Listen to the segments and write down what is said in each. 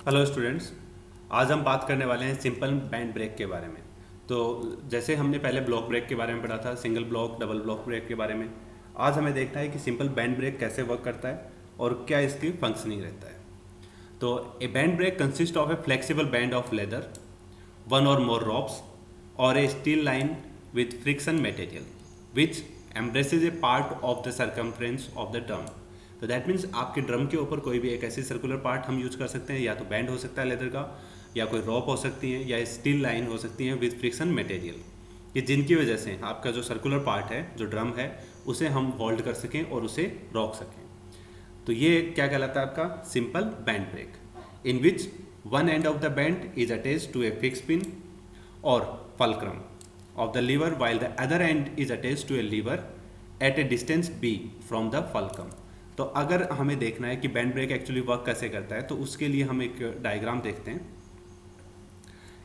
Hello students. आज हम बात करने वाले हैं सिंपल बैंड ब्रेक के बारे में। तो जैसे हमने पहले ब्लॉक ब्रेक के बारे में पढ़ा था, single block double block brake के बारे में, आज हमें देखना है कि सिंपल बैंड ब्रेक कैसे वर्क करता है और क्या इसकी फंक्शनिंग रहता है। तो a band brake consist of a flexible band of leather, one or more ropes और a steel line with friction material which embraces a part of the circumference of the drum. तो that means आपके drum के ऊपर कोई भी एक ऐसी circular part हम यूज कर सकते हैं, या तो बैंड हो सकता है लेदर का, या कोई रॉप हो सकती है, या स्टील लाइन हो सकती है विथ फ्रिक्शन मटेरियल, कि जिनकी वजह से आपका जो सर्कुलर पार्ट है, जो ड्रम है, उसे हम होल्ड कर सकें और उसे रोक सकें। तो ये क्या कहलाता है आपका simple band brake, in which one end of the band is attached to a fix pin और fulcrum of the lever while the other end is attached to a lever at a distance b from the fulcrum। तो अगर हमें देखना है कि band break actually work कैसे करता है, तो उसके लिए हम एक डायग्राम देखते हैं।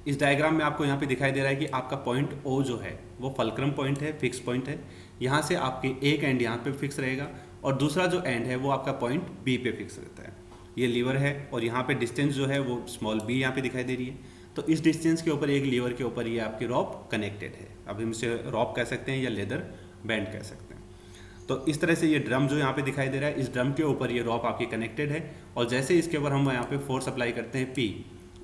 इस डायग्राम में आपको यहाँ पे दिखाई दे रहा है कि आपका पॉइंट O जो है वो फल्क्रम पॉइंट है, फिक्स पॉइंट है। यहाँ से आपके एक एंड यहाँ पे फिक्स रहेगा और दूसरा जो एंड है वो आपका पॉइंट B पे फिक्स रहता है। ये लीवर है और यहाँ पे डिस्टेंस जो है वो स्मॉल b यहाँ पे दिखाई दे रही है। तो इस डिस्टेंस के ऊपर एक लीवर के ऊपर ये आपकी रॉप कनेक्टेड है। अब हम इसे रॉप कह सकते हैं या लेदर बैंड कह सकते हैं। तो इस तरह से ये ड्रम जो यहाँ पे दिखाई दे रहा है, इस ड्रम के ऊपर ये रॉप आपकी कनेक्टेड है और जैसे इसके ऊपर हम यहाँ पे फोर्स अप्लाई करते हैं P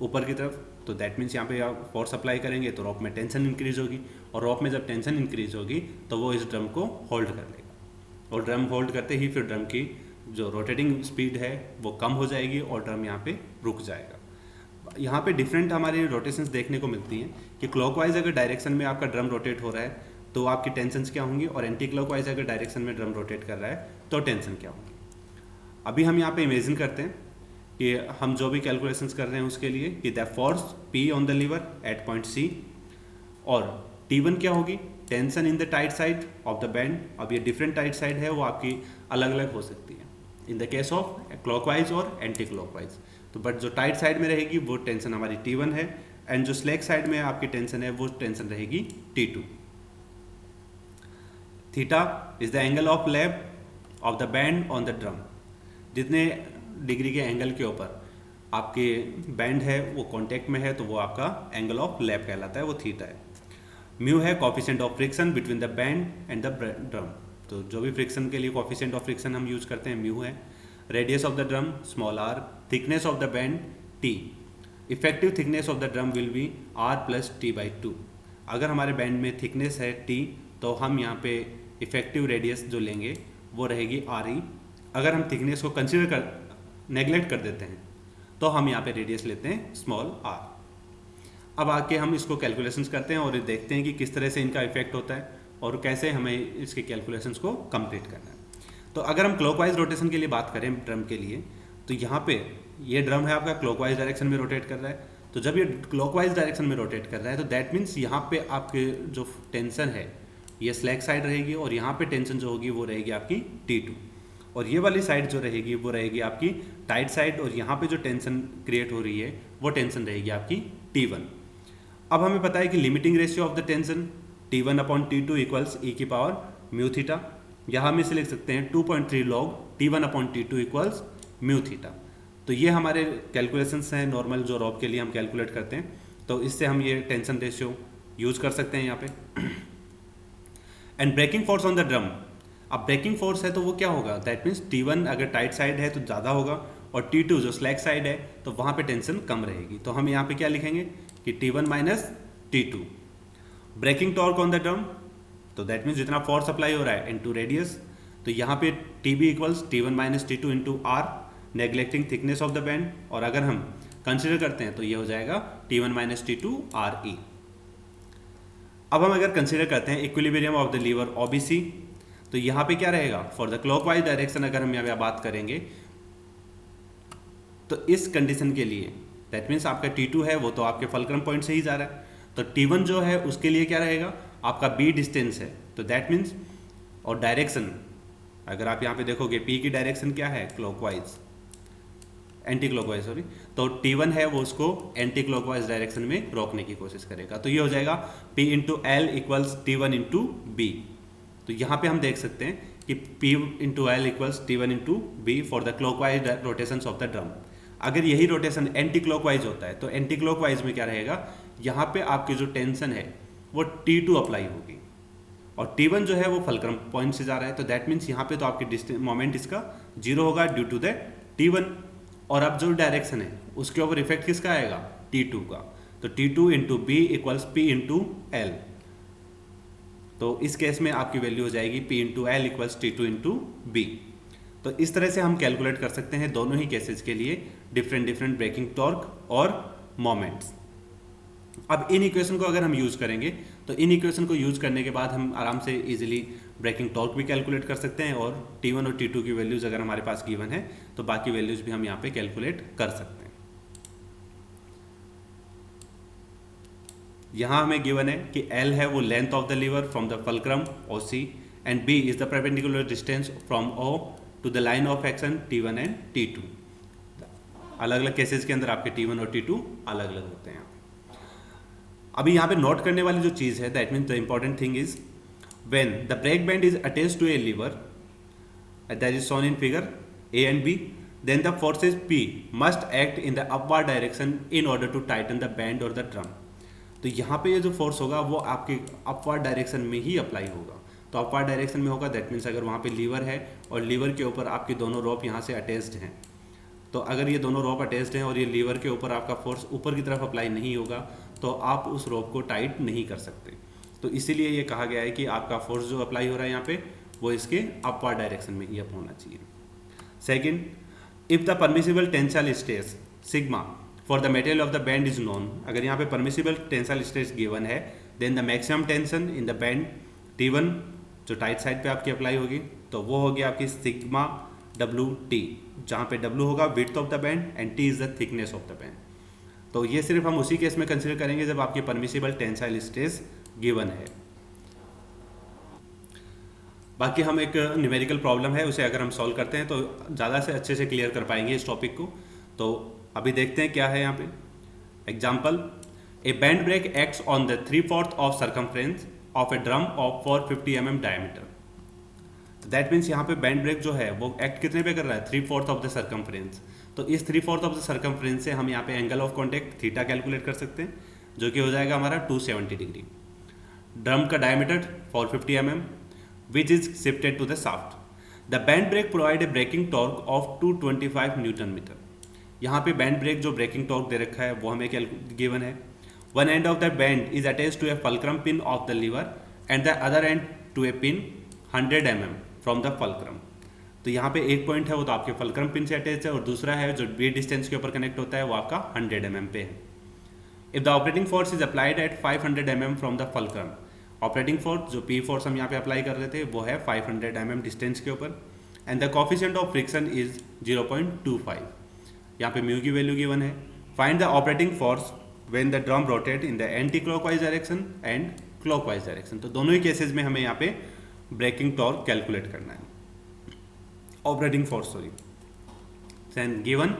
ऊपर की तरफ, तो दैट मीन्स यहाँ पे आप फोर्स अप्लाई करेंगे तो रॉप में टेंशन इंक्रीज होगी और रॉप में जब टेंशन इंक्रीज होगी तो वो इस ड्रम को होल्ड कर लेगा और ड्रम होल्ड करते ही फिर ड्रम की जो रोटेटिंग स्पीड है वो कम हो जाएगी और ड्रम यहाँ पे रुक जाएगा। यहाँ पे डिफरेंट हमारी रोटेशंस देखने को मिलती हैं कि क्लॉकवाइज अगर डायरेक्शन में आपका ड्रम रोटेट हो रहा है तो आपकी टेंशन्स क्या होंगी, और एंटी क्लॉकवाइज अगर डायरेक्शन में ड्रम रोटेट कर रहा है तो टेंशन क्या होंगी। अभी हम यहाँ पे इमेजिन करते हैं कि हम जो भी कैलकुलेशंस कर रहे हैं उसके लिए कि the force P on the lever at point C और T1 क्या होगी, tension in the tight side of the band. अब ये डिफरेंट टाइट साइड है वो आपकी अलग अलग हो सकती है in the case of clockwise और एंटी क्लॉकवाइज। तो बट जो टाइट साइड में रहेगी वो टेंशन हमारी T1 है एंड जो स्लैक साइड में आपकी टेंशन है वो टेंशन रहेगी T2। Theta is the angle of lap of the band on the drum. जितने डिग्री के एंगल के ऊपर आपके बैंड है वो कॉन्टेक्ट में है तो वो आपका एंगल ऑफ लैप कहलाता है, वो थीटा है। म्यू है coefficient of friction between the band and the drum. तो जो भी फ्रिक्शन के लिए कोफिशिएंट ऑफ फ्रिक्शन हम यूज करते हैं म्यू है। Radius of the drum small r, thickness of the band t। Effective thickness of the drum will be r plus t/2। अगर हमारे बैंड में थिकनेस है t तो हम यहाँ पे इफेक्टिव रेडियस जो लेंगे वो रहेगी re। अगर हम थिकनेस को नेगलेक्ट कर देते हैं तो हम यहाँ पे रेडियस लेते हैं स्मॉल r। अब आके हम इसको कैलकुलेशंस करते हैं और देखते हैं कि किस तरह से इनका इफेक्ट होता है और कैसे हमें इसके कैलकुलेशंस को कंप्लीट करना है। तो अगर हम क्लॉकवाइज रोटेशन के लिए बात करें ड्रम के लिए, तो यहाँ पे ये ड्रम है आपका क्लॉकवाइज डायरेक्शन में रोटेट कर रहा है। तो जब ये क्लॉकवाइज डायरेक्शन में रोटेट कर रहा है तो दैट मीन्स यहाँ पे आपके जो टेंशन है ये स्लैक साइड रहेगी और यहाँ पे टेंशन जो होगी वो रहेगी आपकी T2 और ये वाली साइड जो रहेगी वो रहेगी आपकी टाइट साइड और यहाँ पे जो टेंशन क्रिएट हो रही है वो टेंशन रहेगी आपकी T1। अब हमें पता है कि limiting ratio of the tension T1/T2 equals e की पावर म्यू थीटा। यहाँ हम इसे लिख सकते हैं 2.3 log T1/T2 equals mu theta. तो ये हमारे कैलकुलेशंस हैं नॉर्मल जो रॉप के लिए हम कैलकुलेट करते हैं, तो इससे हम ये टेंशन रेशियो यूज कर सकते हैं यहाँ पे। And braking force on the drum. अब ब्रेकिंग फोर्स है तो वो क्या होगा, दैट मीन्स T1 अगर टाइट साइड है तो ज़्यादा होगा और T2 जो स्लैक साइड है तो वहाँ पे टेंशन कम रहेगी। तो हम यहाँ पे क्या लिखेंगे कि T1 minus T2। Braking torque on the drum, तो दैट मीन्स जितना फोर्स अप्लाई हो रहा है इनटू रेडियस, तो यहाँ पे TB equals T1 minus T2 into R, neglecting thickness of the band, और अगर हम कंसिडर करते हैं तो ये हो जाएगा T1 माइनस T2 RE। अब हम अगर कंसिडर करते हैं equilibrium of the lever OBC, तो यहाँ पे क्या रहेगा फॉर द क्लॉकवाइज डायरेक्शन अगर हम यहाँ बात करेंगे तो इस कंडीशन के लिए दैट मीन्स आपका T2 है वो तो आपके फल्क्रम पॉइंट से ही जा रहा है, तो T1 जो है उसके लिए क्या रहेगा आपका B डिस्टेंस है, तो दैट मीन्स और डायरेक्शन अगर आप यहाँ पे देखोगे P की डायरेक्शन क्या है क्लॉकवाइज, एंटी क्लॉकवाइज सॉरी, तो T1 है वो उसको एंटी क्लॉकवाइज डायरेक्शन में रोकने की कोशिश करेगा। तो ये हो जाएगा P into L equals T1 into B। तो यहाँ पे हम देख सकते हैं कि P into L equals T1 into B for the clockwise rotations of the drum. अगर यही रोटेशन एंटी क्लॉकवाइज होता है तो एंटी क्लॉकवाइज में क्या रहेगा, यहाँ पे आपकी जो टेंशन है वो T2 अप्लाई होगी और T1 जो है वो फलक्रम पॉइंट से जा रहा है, तो दैट मीन्स यहाँ पे तो आपकी मोमेंट इसका जीरो होगा ड्यू टू द T1। और अब जो डायरेक्शन है उसके ऊपर इफेक्ट किसका आएगा, T2 का, तो T2 into B equals P into L. तो इस केस में आपकी वैल्यू हो जाएगी P into L equals T2 into B. तो इस तरह से हम कैलकुलेट कर सकते हैं दोनों ही केसेस के लिए डिफरेंट ब्रेकिंग टॉर्क और मोमेंट्स। अब इन इक्वेशन को अगर हम यूज़ करेंगे तो इन इक्वेशन को यूज़ करने के बाद हम आराम से इजीली ब्रेकिंग टॉर्क भी कैलकुलेट कर सकते हैं और T1 और T2 की वैल्यूज़ अगर हमारे पास गिवन है तो बाकी वैल्यूज़ भी हम यहाँ पे कैलकुलेट कर सकते हैं। यहाँ हमें गिवन है कि L है वो length of the lever from the fulcrum OC and B is the perpendicular distance from O to the line of action T1 and T2। अलग अलग केसेस के अंदर आपके T1 और T2 अलग अलग होते हैं। अभी यहाँ पे नोट करने वाली जो चीज़ है, that means the important thing is when the brake band is attached to a lever that is shown in figure A and B, then the forces P must act in the upward direction in order to tighten the band or the drum। तो यहाँ पे ये जो force होगा वो आपके upward direction में ही apply होगा। तो अपवर्ड डायरेक्शन में होगा दैट मीन्स अगर वहाँ पे लीवर है और लीवर के ऊपर आपके दोनों रोप यहाँ से अटैच्ड हैं, तो अगर ये दोनों रोप अटैच्ड हैं और ये लीवर के ऊपर आपका फोर्स ऊपर की तरफ अप्लाई नहीं होगा तो आप उस रोप को टाइट नहीं कर सकते। तो इसीलिए ये कहा गया है कि आपका फोर्स जो अप्लाई हो रहा है यहाँ पे वो इसके अपवर्ड डायरेक्शन में ही अप होना चाहिए। Second, if the permissible tensile stress sigma for the material of the band is known, अगर यहाँ पे परमिसिबल टेंसाइल स्ट्रेस गिवन है then the maximum tension in the band T1 जो टाइट साइड पे आपकी अप्लाई होगी तो वो होगी आपकी सिग्मा WT, जहाँ पे W होगा width of the band and T is the thickness of the band. तो ये सिर्फ हम उसी केस में कंसिडर करेंगे जब आपकी परमिसिबल टेंसाइल स्ट्रेस गिवन है। बाकी हम एक न्यूमेरिकल प्रॉब्लम है उसे अगर हम सॉल्व करते हैं तो ज़्यादा से अच्छे से क्लियर कर पाएंगे इस टॉपिक को। तो अभी देखते हैं क्या है यहाँ पे। Example, A band break acts on the 3/4 of circumference of A drum of 450 mm diameter. That means यहाँ पे बैंड ब्रेक जो है वो एक्ट कितने पे कर रहा है, 3/4 ऑफ द सर्कमफ्रेंस। तो इस 3/4 ऑफ द सर्कमफ्रेंस से हम यहाँ पे angle of contact theta calculate कर सकते हैं जो कि हो जाएगा हमारा 270 डिग्री। ड्रम का diameter 450 mm which is shifted to the shaft. The band brake provide a braking torque of 225 Newton meter। यहाँ पे बैंड ब्रेक जो ब्रेकिंग टॉर्क दे रखा है वो हमें गिवन है। One end of the band is attached to a fulcrum pin of the lever and the other end to a pin 100 mm from the fulcrum। तो यहाँ पे एक पॉइंट है वो तो आपके फलक्रम पिन से अटैच है और दूसरा है जो बी डिस्टेंस के ऊपर कनेक्ट होता है वो आपका 100 mm पे है। If the operating force is applied at 500 mm from the fulcrum, operating force जो P फोर्स हम यहाँ पे अप्लाई कर रहे थे वो है 500 mm डिस्टेंस के ऊपर and the coefficient of friction is 0.25। यहाँ पे म्यू की वैल्यू गिवन है। Find the operating force when the drum rotate in the anti clockwise direction and clockwise direction. तो दोनों ही केसेस में हमें यहाँ पे ब्रेकिंग टॉर्क कैलकुलेट करना है, operating force sorry. Then given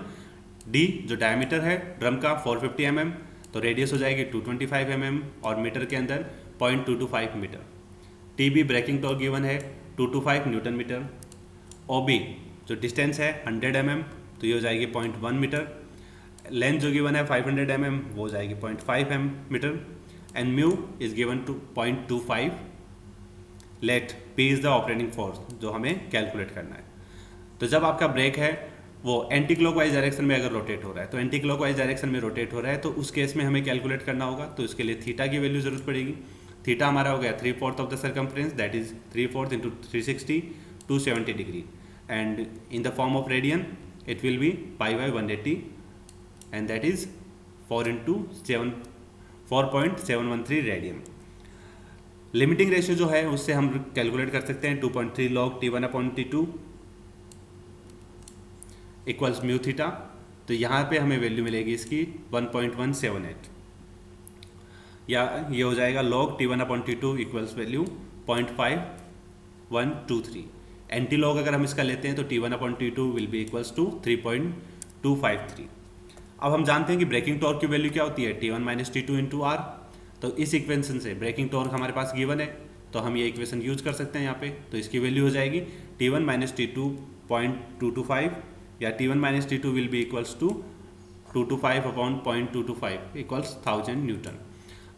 D जो डायमीटर है ड्रम का 450 mm, तो रेडियस हो जाएगी 225 mm और मीटर के अंदर 0.225 metre. TB braking torque given है 225 न्यूटन मीटर। OB जो डिस्टेंस है 100 mm, तो ये हो जाएगी 0.1 मीटर। लेंथ जो गिवन है 500 mm वो हो जाएगी 0.5 metre and mu is given to 0.25। Let P is the operating force जो हमें कैलकुलेट करना है। तो जब आपका ब्रेक है वो एंटी क्लॉकवाइज डायरेक्शन में अगर रोटेट हो रहा है, तो एंटी क्लॉकवाइज डायरेक्शन में रोटेट हो रहा है तो उस केस में हमें कैलकुलेट करना होगा। तो इसके लिए थीटा की वैल्यू जरूरत पड़ेगी। थीटा हमारा हो गया 3/4 of the circumference that is 3/4 into 360 270 degree and in the form of radian it will be π/180 and that is 4.713 radian. Limiting ratio जो है उससे हम कैलकुलेट कर सकते हैं 2.3 log T1/T2 equals mu theta. तो यहाँ पे हमें वैल्यू मिलेगी इसकी 1.178 या ये हो जाएगा log T1/T2 equals value 0.5123। Anti log अगर हम इसका लेते हैं तो T1/T2 will be equals to 3.253। अब हम जानते हैं कि ब्रेकिंग टॉर्क की वैल्यू क्या होती है T1 - T2 इंटू R। तो इस इक्वेशन से ब्रेकिंग टॉर्क हमारे पास गिवन है तो हम ये इक्वेशन यूज कर सकते हैं यहाँ पे। तो इसकी वैल्यू हो जाएगी T1 - T2 0.225 या T1 minus T2 will be equals to 225 upon 0.225 equals 1000 newton.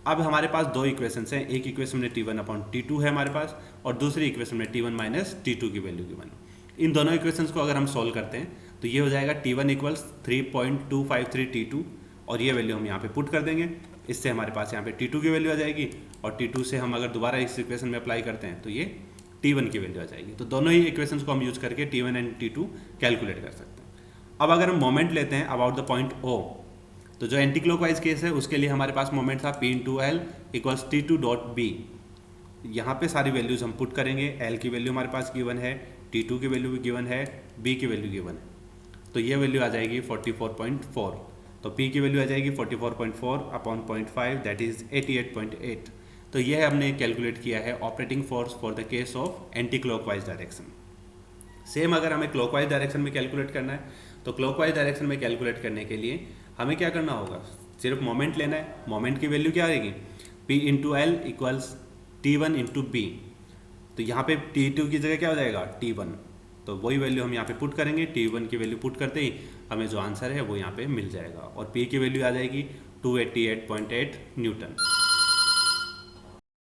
अब हमारे पास दो इक्वेशंस हैं, एक इक्वेशन में T1 अपॉन T2 है हमारे पास, और दूसरी इक्वेशन में T1 माइनस T2 की वैल्यू गिवन। इन दोनों इक्वेशंस को अगर हम सॉल्व करते हैं तो ये हो जाएगा T1 इक्वल्स 3.253 T2, और ये वैल्यू हम यहाँ पे पुट कर देंगे। इससे हमारे पास यहाँ पे T2 की वैल्यू आ जाएगी, और T2 से हम अगर दोबारा इस इक्वेशन में अप्लाई करते हैं तो ये T1 की वैल्यू आ जाएगी। तो दोनों ही इक्वेशंस को हम यूज करके T1 एंड T2 कैलकुलेट कर सकते हैं। अब अगर हम मोमेंट लेते हैं अबाउट द पॉइंट O, तो जो एंटी क्लॉकवाइज केस है उसके लिए हमारे पास मोमेंट था P into L equals T2 dot B. यहाँ पे सारी वैल्यूज हम पुट करेंगे। L की वैल्यू हमारे पास गिवन है, T2 की वैल्यू भी गिवन है, B की वैल्यू गिवन है। तो ये वैल्यू आ जाएगी 44.4। तो P की वैल्यू आ जाएगी 44.4 अपॉन 0.5 दैट इज 88.8। तो ये हमने कैलकुलेट किया है operating force for the case of anti clockwise direction. Same अगर हमें क्लॉकवाइज डायरेक्शन में कैलकुलेट करना है तो क्लॉकवाइज डायरेक्शन में कैलकुलेट करने के लिए हमें क्या करना होगा, सिर्फ मोमेंट लेना है। मोमेंट की वैल्यू क्या आएगी, P into L equals T1 into B. तो यहाँ पे T2 की जगह क्या हो जाएगा T1, तो वही वैल्यू हम यहाँ पे पुट करेंगे। T1 की वैल्यू पुट करते ही हमें जो आंसर है वो यहाँ पे मिल जाएगा, और P की वैल्यू आ जाएगी 288.8 न्यूटन।